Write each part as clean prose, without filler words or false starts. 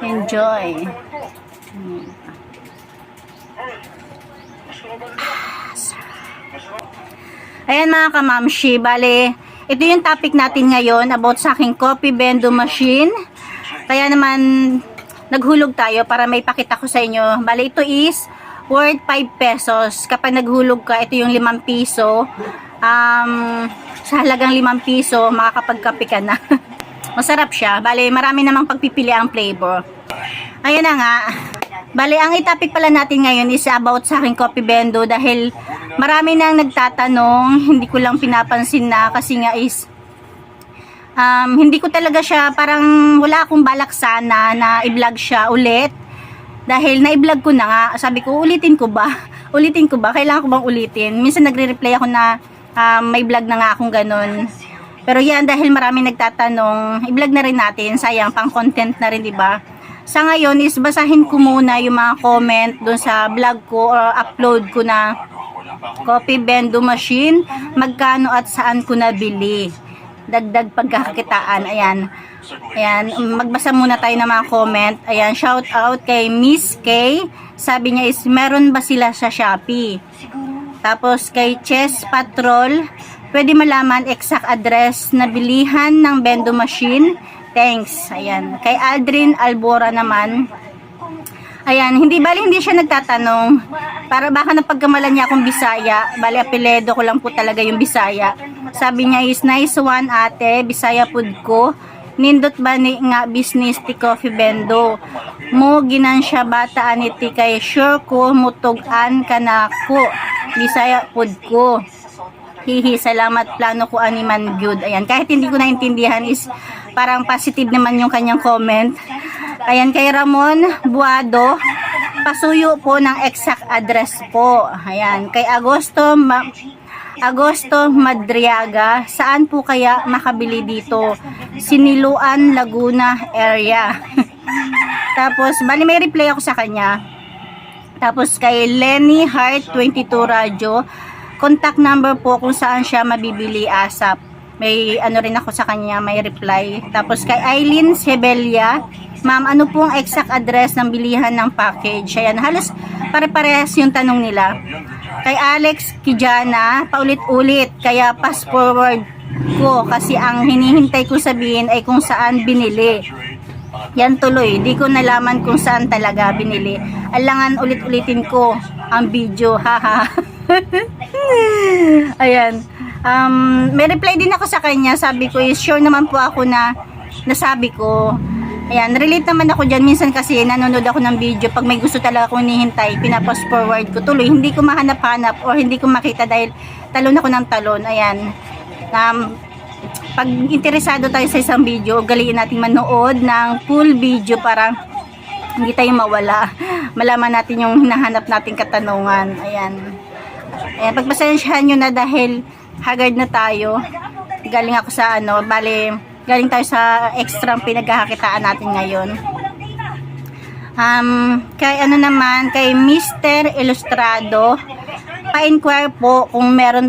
Enjoy. Ayan mga kamamshi, bale, ito yung topic natin ngayon about sa aking coffee bendo machine. Kaya naman, naghulog tayo para may pakita ko sa inyo. Bale, ito is worth 5 pesos. Kapag naghulog ka, ito yung 5 piso. Sa halagang 5 piso, makakapagkape ka na. Masarap siya. Bale, marami namang pagpipili ang flavor. Ayan na nga. Bale, ang topic pala natin ngayon is about sa aking coffee bendo dahil marami nang nagtatanong, hindi ko lang pinapansin na kasi nga is hindi ko talaga siya, parang wala akong balak sana na i-vlog siya ulit dahil na-i-vlog ko na nga. Sabi ko, ulitin ko ba? Ulitin ko ba? Kailangan ko bang ulitin? Minsan nagre-reply ako na may vlog na nga akong ganun. Pero yan, dahil marami nagtatanong, i-vlog na rin natin. Sayang, pang content na rin, diba? Sa ngayon is basahin ko muna yung mga comment doon sa vlog ko or upload ko na coffee bendo machine, magkano at saan ko nabili. Dagdag pagkakakitaan. Ayan. Ayan, magbasa muna tayo ng mga comment. Ayan, shout out kay Miss K. Sabi niya is meron ba sila sa Shopee? Tapos kay Chess Patrol, pwede malaman exact address na bilihan ng bendo machine. Thanks. Ayan. Kay Aldrin Albora naman. Ayan. Hindi siya nagtatanong. Para baka napagkamalan niya akong Bisaya. Bali, apeledo ko lang po talaga yung Bisaya. Sabi niya is, nice one ate. Bisaya pud ko. Nindot ba ni nga business ti coffee bendo? Mo ginan siya bata aniti kay sure ko mutugan ka na ko. Bisaya pud ko. Hihi, salamat plano ko animan good. Ayan, kahit hindi ko naintindihan is parang positive naman yung kanyang comment. Ayan, kay Ramon Buado, pasuyo po ng exact address po. Ayan, kay Agosto Madriaga, saan po kaya makabili dito? Siniluan, Laguna area. Tapos, bali may reply ako sa kanya. Tapos kay Lenny Heart 22 Radio, contact number po kung saan siya mabibili ASAP. May ano rin ako sa kanya, may reply. Tapos kay Eileen Sebelia, ma'am, ano pong exact address ng bilihan ng package? Ayan, halos pare-parehas yung tanong nila. Kay Alex Kijana, paulit-ulit, kaya pass forward ko kasi ang hinihintay ko sabihin ay kung saan binili. Yan tuloy, di ko nalaman kung saan talaga binili. Alangan ulit-ulitin ko ang video, haha. Ayan. May reply din ako sa kanya. Sabi ko is sure naman po ako na nasabi ko. Ayan, relate naman ako dyan. Minsan kasi nanonood ako ng video. Pag may gusto talaga akong hinihintay, pinapost forward ko tuloy. Hindi ko mahanap-hanap or hindi ko makita dahil talon ako ng talon. Ayan. Pag interesado tayo sa isang video, galiin natin manood ng full video para hindi tayo mawala. Malaman natin yung hinahanap nating katanungan. Ayan. Ayan, pagpasensyahan nyo na dahil haggard na tayo. Galing ako sa galing tayo sa extra pinagkakakitaan natin ngayon. Kay kay Mr. Ilustrado, pa-inquire po kung meron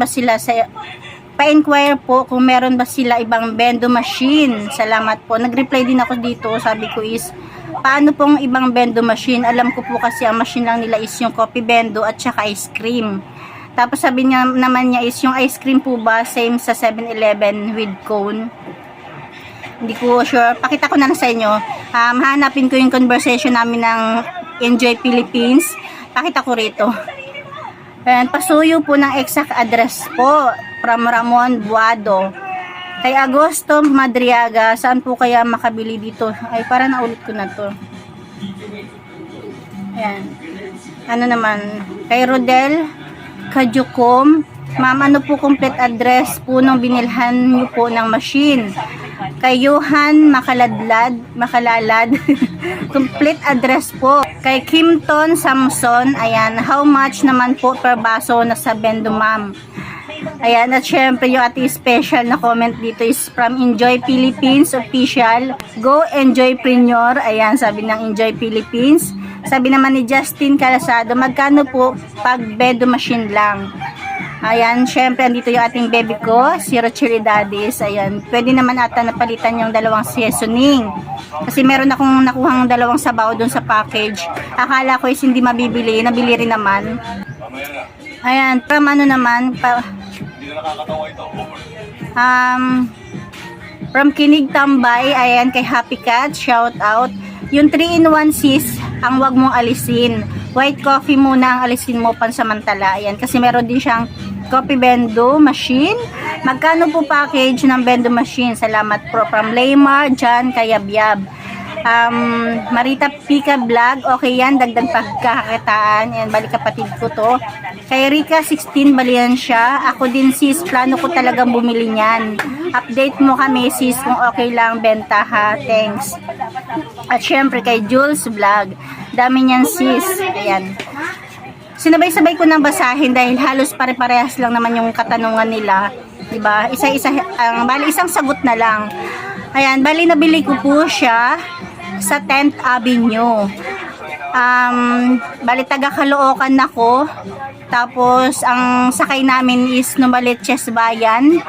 ba sila ibang bendo machine. Salamat po. Nag-reply din ako dito. Sabi ko is, paano pong ibang bendo machine? Alam ko po kasi ang machine lang nila is yung coffee bendo at saka ice cream. Tapos sabi niya naman is yung ice cream po ba same sa 7-Eleven with cone? Hindi ko sure. Pakita ko na lang sa inyo. Hanapin ko yung conversation namin ng Enjoy Philippines. Pakita ko rito. And pasuyo po ng exact address po from Ramon Buado. Kay Agosto Madriaga, saan po kaya makabili dito? Ay, parang naulit ko na to. Ayan. Ano naman? Kay Rodel Kajukom, ma'am, ano po complete address po nung binilhan niyo po ng machine? Kay Johan Makalalad, complete address po. Kay Kimton Samson, ayan, how much naman po per baso na sa bendo, ma'am? Ayan, at syempre yung ating special na comment dito is from Enjoy Philippines Official. Go Enjoy Preneur. Ayan, sabi ng Enjoy Philippines. Sabi naman ni Justin Calasado, magkano po pag bendo machine lang? Ayan, syempre andito yung ating baby ko, si Rochelle Daddies. Ayan, pwede naman ata napalitan yung dalawang seasoning. Kasi meron akong nakuhang dalawang sabaw doon sa package. Akala ko is hindi mabibili, nabili rin naman. Ayan, from ano naman, from Kinig Tambay, ayan, kay Happy Cat, shout out. Yung 3-in-1 sis, ang wag mong alisin. White coffee muna ang alisin mo pansamantala. Ayan, kasi meron din siyang coffee bendo machine. Magkano po package ng bendo machine? Salamat po from Laymar, Jan, Kayabyab. Marita Pika Vlog, okay yan, dagdag pagkakakitaan. Yan, balik kapatid ko to. Kay Rika 16, balian siya. Ako din sis, plano ko talagang bumili niyan. Update mo kami sis kung okay lang benta ha. Thanks. At syempre kay Jules Vlog, dami niyan sis. Ayan. Sinabay-sabay ko nang basahin dahil halos pare-parehas lang naman yung katanungan nila. Diba? Isa-isa, bali isang sagot na lang. Ayan, bali nabili ko po siya sa 10th Avenue. Bali taga Caloocan ako. Tapos ang sakay namin is Novaliches Bayan.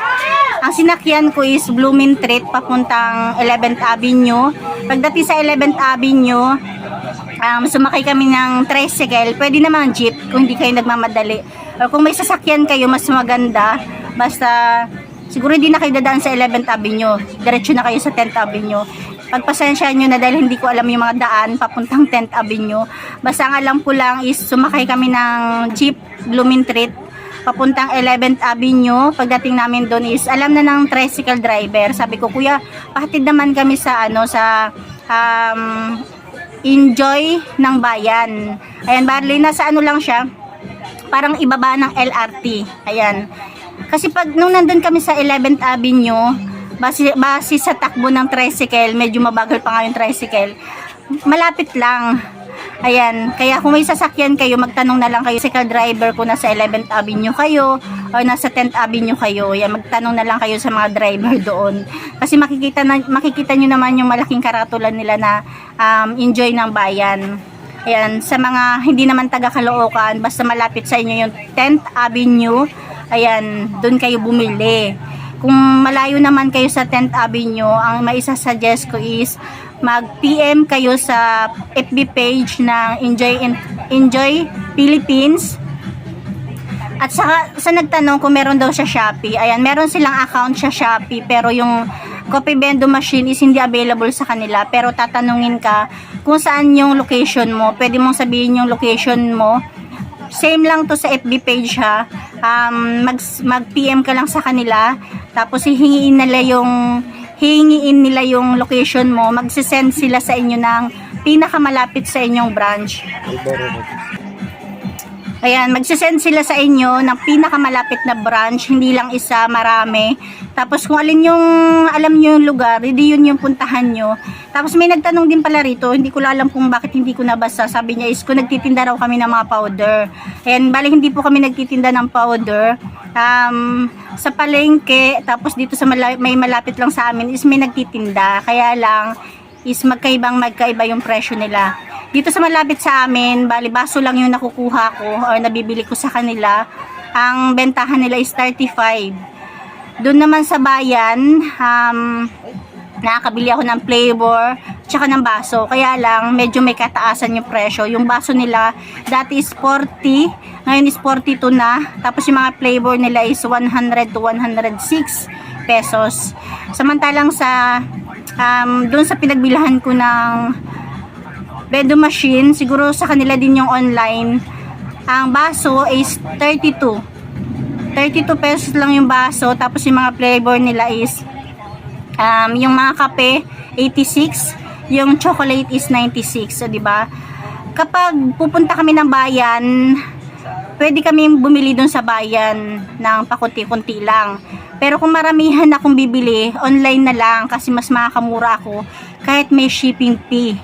Ang sinakyan ko is Blooming Treat papuntang 11th Avenue. Pagdating sa 11th Avenue, sumakay kami ng tricycle. Pwede naman jeep kung hindi kayo nagmamadali. Or kung may sasakyan kayo, mas maganda. Basta siguro hindi na kayo dadaan sa 11th Avenue. Diretso na kayo sa 10th Avenue. Pagpasensya nyo na dahil hindi ko alam yung mga daan papuntang 10th Avenue. Basta ang alam ko lang is sumakay kami ng jeep Blooming Treat papuntang 11th Avenue. Pagdating namin doon is alam na ng tricycle driver. Sabi ko, kuya, pahatid naman kami sa Enjoy ng Bayan. Ayan, bali nasa ano lang siya, parang ibaba ng LRT. Ayan. Kasi pag nung nandun kami sa 11th Avenue, base sa takbo ng tricycle, medyo mabagal pa nga yung tricycle. Malapit lang. Ayan, kaya kung may sasakyan kayo, magtanong na lang kayo sa driver kung nasa 11th Avenue kayo o nasa 10th Avenue kayo. Ayan, magtanong na lang kayo sa mga driver doon. Kasi makikita nyo naman yung malaking karatulan nila na Enjoy ng Bayan. Ayan, sa mga hindi naman taga Caloocan, basta malapit sa inyo yung 10th Avenue, ayan, doon kayo bumili. Kung malayo naman kayo sa 10th Avenue, ang maisasuggest ko is mag-PM kayo sa FB page ng Enjoy Philippines. At saka, sa nagtanong kung meron daw siya Shopee, ayan, meron silang account sa Shopee, pero yung coffee bendo machine is hindi available sa kanila. Pero tatanungin ka kung saan yung location mo. Pwede mong sabihin yung location mo. Same lang to sa FB page ha. Mag-PM ka lang sa kanila, tapos hihingiin nila yung location mo. Magsisend sila sa inyo ng pinakamalapit sa inyong branch. Ayan, magsisend sila sa inyo ng pinakamalapit na branch, hindi lang isa, marami. Tapos kung alin yung alam nyo yung lugar, hindi yun yung puntahan nyo. Tapos may nagtanong din pala rito, hindi ko alam kung bakit hindi ko nabasa. Sabi niya is kung nagtitinda raw kami ng mga powder. Ayan, bali hindi po kami nagtitinda ng powder. Sa palengke, tapos dito sa may malapit lang sa amin is may nagtitinda. Kaya lang is magkaiba yung presyo nila. Dito sa malapit sa amin, bali baso lang yung nakukuha ko or nabibili ko sa kanila. Ang bentahan nila is 35. Doon naman sa bayan, nakakabili ako ng flavor tsaka ng baso. Kaya lang, medyo may kataasan yung presyo. Yung baso nila, dati is 40, ngayon is 42 na. Tapos yung mga flavor nila is 100 to 106 pesos. Samantalang sa, doon sa pinagbilahan ko ng bendo machine, siguro sa kanila din yung online, ang baso is 32 pesos lang yung baso. Tapos yung mga flavor nila is yung mga kape 86, yung chocolate is 96. So diba, kapag pupunta kami ng bayan, pwede kami bumili dun sa bayan ng pakunti-kunti lang. Pero kung maramihan akong bibili, online na lang kasi mas makakamura ako kahit may shipping fee.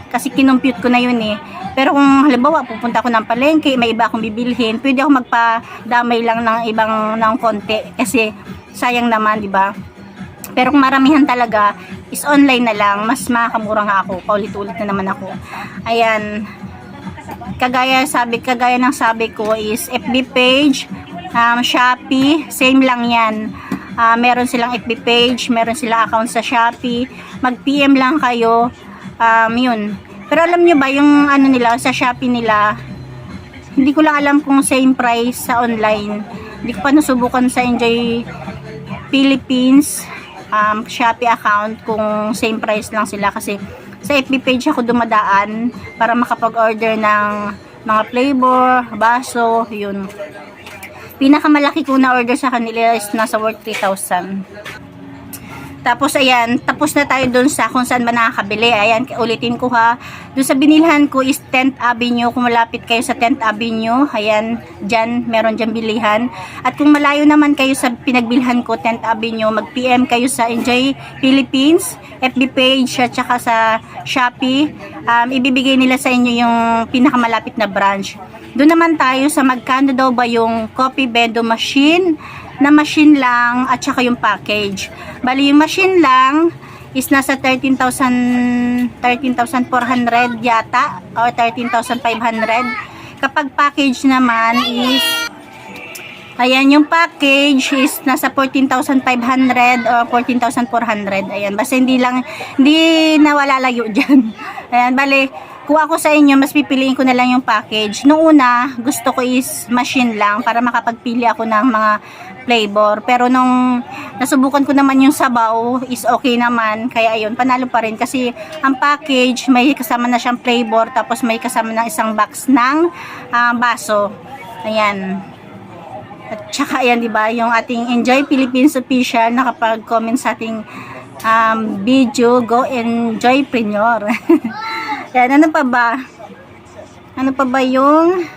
Kasi kinumpute ko na yun eh. Pero kung halimbawa pupunta ako ng palengke, may iba akong bibilhin, pwede ako magpadamay lang ng ibang ng konti kasi sayang naman, di ba? Pero kung maramihan talaga is online na lang, mas makakamura nga ako. Paulit-ulit na naman ako. Ayan. Kagaya ng sabi ko is FB page, Shopee, same lang yan. Meron silang FB page, meron silang account sa Shopee. Mag-PM lang kayo. Yun. Pero alam nyo ba, yung ano nila, sa Shopee nila, hindi ko lang alam kung same price sa online. Hindi ko pa nasubukan sa Enjoy Philippines Shopee account kung same price lang sila, kasi sa FB page ako dumadaan para makapag-order ng mga flavor, baso, yun. Pinakamalaki ko na order sa kanila is nasa worth 3,000. Tapos ayan, tapos na tayo dun sa kung saan ba nakakabili. Ayan, ulitin ko ha. Dun sa binilhan ko is 10th Avenue. Kung malapit kayo sa 10th Avenue, ayan, dyan, meron dyan bilihan. At kung malayo naman kayo sa pinagbilhan ko, 10th Avenue, mag-PM kayo sa Enjoy Philippines, FB page, at saka sa Shopee. Ibibigay nila sa inyo yung pinakamalapit na branch. Doon naman tayo sa magkano daw ba yung coffee vending machine, na machine lang at saka yung package. Bali yung machine lang is nasa 13,400 yata or 13,500. Kapag package naman is ayan, yung package is nasa 14,500 or 14,400. Ayan, basta hindi nawalalayo dyan. Ayan, bali kung ako sa inyo, mas pipiliin ko na lang yung package. Noong una, gusto ko is machine lang para makapagpili ako ng mga flavor. Pero nung nasubukan ko naman yung sabaw, is okay naman. Kaya ayun, panalo pa rin. Kasi ang package, may kasama na siyang flavor. Tapos may kasama ng isang box ng baso. Ayan. At saka ayan, diba, yung ating Enjoy Philippines official nakapag-comment sa ating video, Go Enjoypreneur. Yan, ano pa ba? Ano pa ba yung...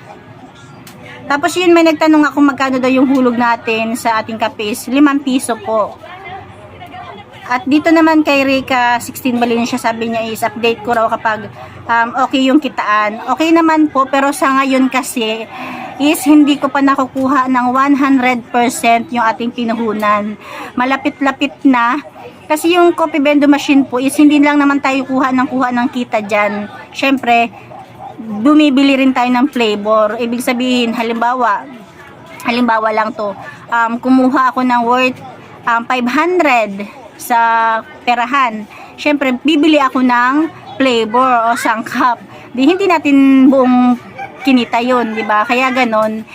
Tapos yun, may nagtanong ako magkano daw yung hulog natin sa ating kape is 5 piso po. At dito naman kay Rika, 16 Valencia, sabi niya is update ko raw kapag okay yung kitaan. Okay naman po, pero sa ngayon kasi is hindi ko pa nakukuha ng 100% yung ating pinuhunan. Malapit-lapit na. Kasi yung coffee vending machine po is hindi lang naman tayo kuha ng kita dyan. Syempre, bumibili rin tayo ng flavor. Ibig sabihin, halimbawa lang to, kumuha ako ng worth 500 sa perahan. Syempre, bibili ako ng flavor o sangkap. Hindi natin buong kinita yun, di ba? Kaya ganon.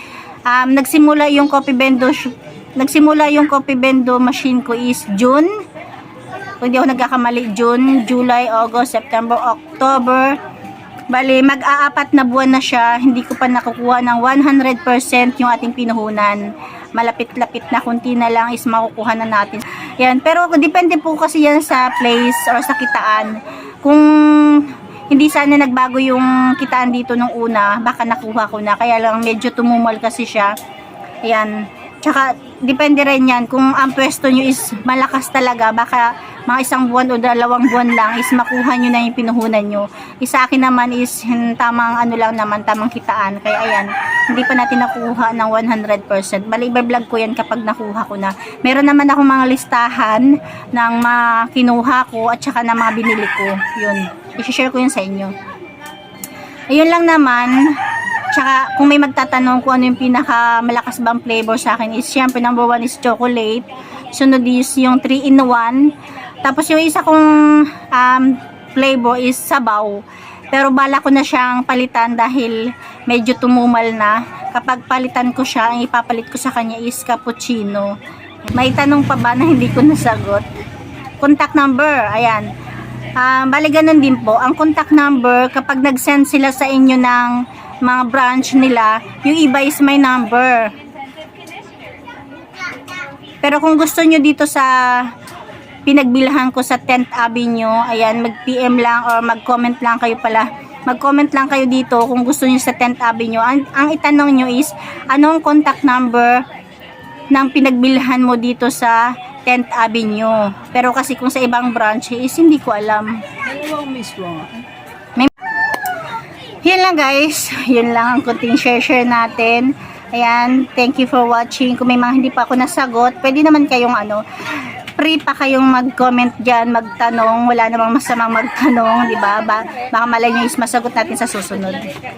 Nagsimula yung coffee vending machine ko is June. Kung hindi ako nagkakamali, June, July, August, September, October. Bali, mag-aapat na buwan na siya. Hindi ko pa nakukuha ng 100% yung ating pinuhunan. Malapit-lapit na, kunti na lang is makukuha na natin. Yan, pero depende po kasi yan sa place or sa kitaan. Kung hindi sana nagbago yung kitaan dito nung una, baka nakuha ko na. Kaya lang medyo tumumal kasi siya. Ayan. Tsaka, depende rin yan. Kung ang pwesto nyo is malakas talaga, baka mga 1 buwan o 2 buwan lang is makuha nyo na yung pinuhunan nyo. Isa akin naman is tamang tamang kitaan. Kaya ayan, hindi pa natin nakuha ng 100%. Bali, i-vlog ko yan kapag nakuha ko na. Meron naman akong mga listahan ng mga kinuha ko at saka ng mga binili ko. Yun, i-share ko yun sa inyo. Ayun lang naman. Tsaka kung may magtatanong kung ano yung pinakamalakas bang flavor sa akin is syempre number 1 is chocolate. Sunod is yung 3-in-1. Tapos yung isa kong flavor is sabaw. Pero bala ko na siyang palitan dahil medyo tumumal na. Kapag palitan ko siya, ang ipapalit ko sa kanya is cappuccino. May tanong pa ba na hindi ko nasagot? Contact number, ayan. Bali ganun din po. Ang contact number, kapag nag-send sila sa inyo ng mga branch nila, yung iba is my number. Pero kung gusto nyo dito sa pinagbilhan ko sa 10th Avenue, ayan, mag-PM lang or mag-comment lang kayo pala. Mag-comment lang kayo dito kung gusto nyo sa 10th Avenue. Ang itanong nyo is, anong contact number ng pinagbilhan mo dito sa 10th Avenue. Pero kasi kung sa ibang branch is hindi ko alam. Yun lang guys, yun lang ang kunting share natin. Ayan, thank you for watching. Kung may mga hindi pa ako nasagot, pwede naman kayong free pa kayong mag-comment dyan, magtanong. Wala namang masamang magtanong, di ba? Baka malay nyo is masagot natin sa susunod.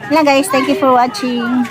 Yun lang guys, thank you for watching.